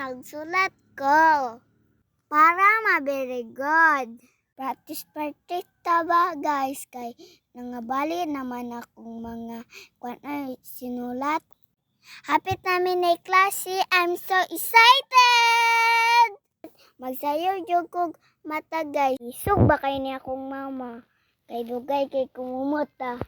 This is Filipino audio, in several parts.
magsulat ko para ma-very good. Practice ta ba guys, kay nangabali naman akong mga sinulat. Hapit namin na klase, I'm so excited! Magsayaw jud kog mata guys. Isog ba kay ni akong mama? Kay dugay kay kumumot ta.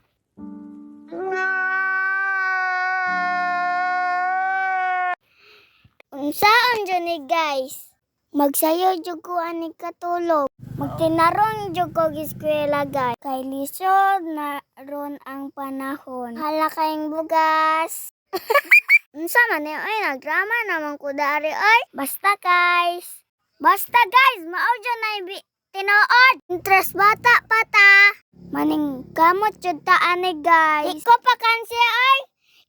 Unsaon dyan ni guys? Magsayaw jud ko ani katulog. Magtinarong jud ko eskwela guys. Kay lisod na ron ang panahon. Hala kayong bugas. Unsa man ni oy, nagdrama naman ko dari oy. Basta guys, mao dyan na tinuod. Interest bata pa ta. Maning kamot jud ta ani guys. Iko pa kansi oy.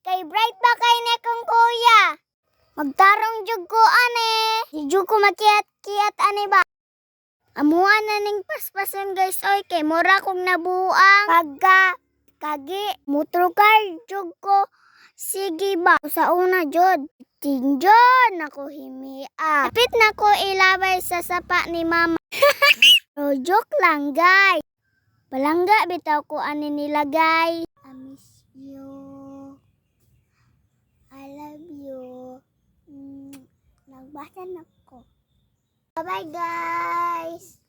Kay bright ba kay ni kong kuya. Magtarong jud ko ani. Di jud ko makiat-kiat ani ba. Amuan na ning paspason guys oy, kay mura kong nabuang. Kagi motor car jud ko. Sige ba, sa una jud. Tinjon ako himia. Kapit na ko ilabay sa sapa ni mama. So, joke lang guys. Palangga bitaw ko ani nila guys. I miss you. I love you. Nagbasa na ko. Bye-bye guys.